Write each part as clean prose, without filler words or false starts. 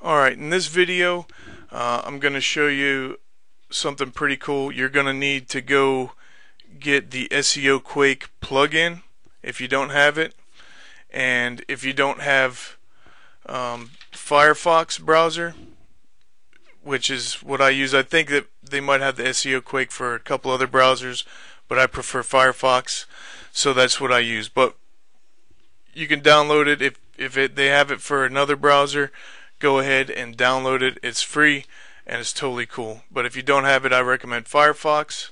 Alright, in this video I'm going to show you something pretty cool. You're going to need to go get the SEO Quake plugin if you don't have it, and if you don't have Firefox browser, which is what I use. I think that they might have the SEO Quake for a couple other browsers, but I prefer Firefox, so that's what I use. But you can download it if they have it for another browser. Go ahead and download it. It's free and it's totally cool. But if you don't have it, I recommend Firefox.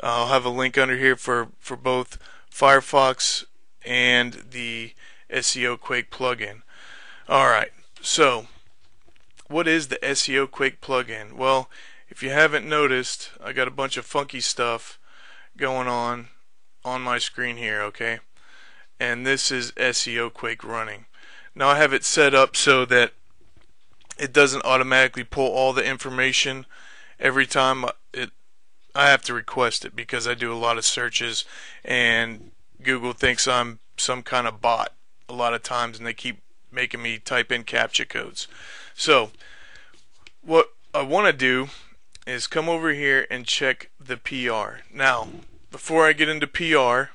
I'll have a link under here for both Firefox and the SEO Quake plugin. Alright, so what is the SEO Quake plugin? Well, if you haven't noticed, I got a bunch of funky stuff going on my screen here, okay? And this is SEO Quake running. Now I have it set up so that it doesn't automatically pull all the information every time. I have to request it because I do a lot of searches and Google thinks I'm some kind of bot a lot of times, and they keep making me type in CAPTCHA codes. So what I want to do is come over here and check the PR. Now, before I get into PR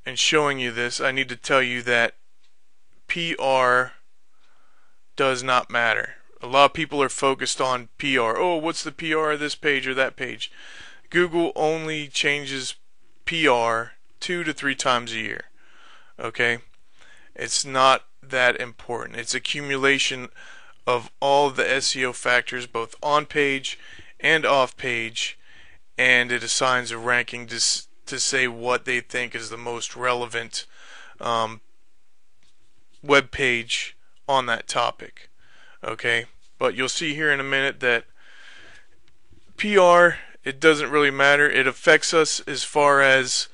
and showing you this, I need to tell you that PR does not matter. A lot of people are focused on PR. Oh, what's the PR of this page or that page? Google only changes PR 2 to 3 times a year. Okay? It's not that important. It's accumulation of all the SEO factors, both on page and off page, and it assigns a ranking to say what they think is the most relevant web page on that topic. Okay, but you'll see here in a minute that PR, it doesn't really matter. It affects us as far as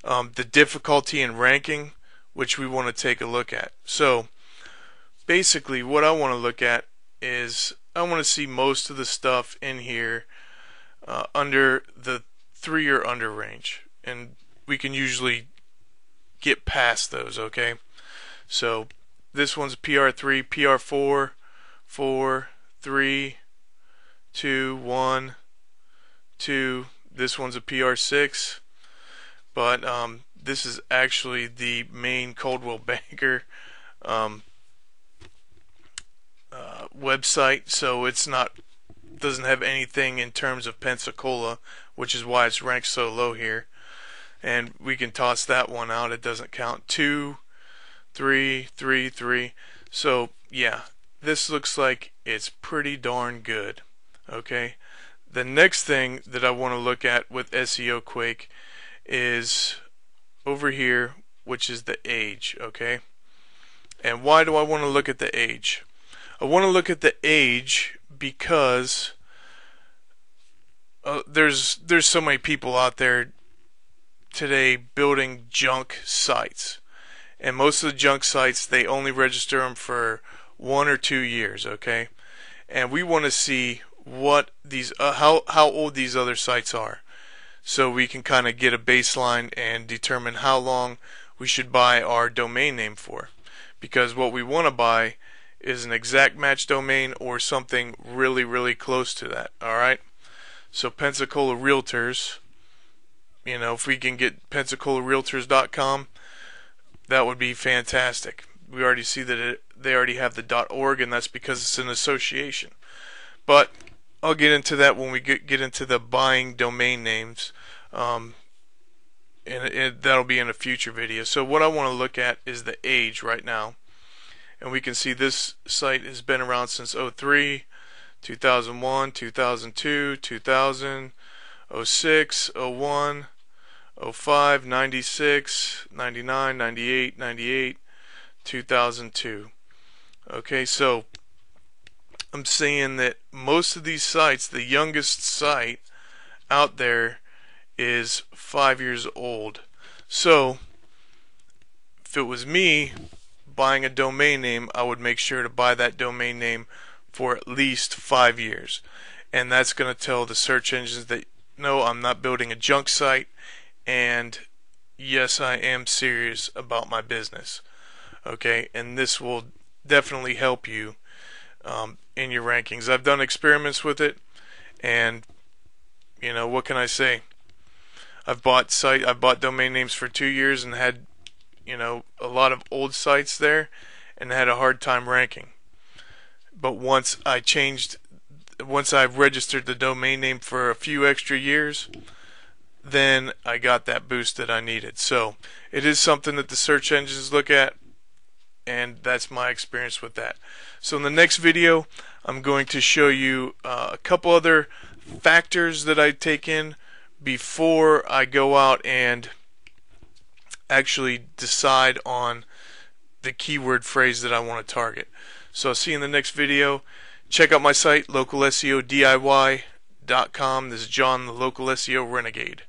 the difficulty in ranking, which we want to take a look at. So basically what I want to look at is I want to see most of the stuff in here under the 3 or under range, and we can usually get past those. Okay, so this one's PR3, PR4, 4, 3, 2, 1, 2. This one's a PR6, but this is actually the main Coldwell Banker website, so it's not, doesn't have anything in terms of Pensacola, which is why it's ranked so low here. And we can toss that one out. It doesn't count. 2, 3, 3, 3. So yeah, this looks like it's pretty darn good. Okay, the next thing that I want to look at with SEO Quake is over here, which is the age. Okay, and why do I want to look at the age? I want to look at the age because there's so many people out there today building junk sites, and most of the junk sites, they only register them for 1 or 2 years. Okay, and we want to see what these how old these other sites are, so we can kind of get a baseline and determine how long we should buy our domain name for, because what we want to buy is an exact match domain or something really close to that. Alright, so Pensacola Realtors, you know, if we can get PensacolaRealtors.com, that would be fantastic. We already see that they already have the .org, and that's because it's an association. But I'll get into that when we get into the buying domain names, and that'll be in a future video. So what I want to look at is the age right now, and we can see this site has been around since 03, 2001, 2002, 2000, 06, 01, 05, 96, 99, 98, 98, 2002. Okay, so I'm saying that most of these sites, the youngest site out there is 5 years old. So if it was me buying a domain name, I would make sure to buy that domain name for at least 5 years, and that's going to tell the search engines that no, I'm not building a junk site, and yes, I am serious about my business. Okay, and this will definitely help you in your rankings. I've done experiments with it, and what can I say? I've bought domain names for 2 years and had a lot of old sites there and had a hard time ranking. But once I registered the domain name for a few extra years, then I got that boost that I needed. So it is something that the search engines look at, and that's my experience with that. So in the next video, I'm going to show you a couple other factors that I take in before I go out and actually decide on the keyword phrase that I want to target. So I'll see you in the next video. Check out my site, localseo.diy.com. This is John, the Local SEO Renegade.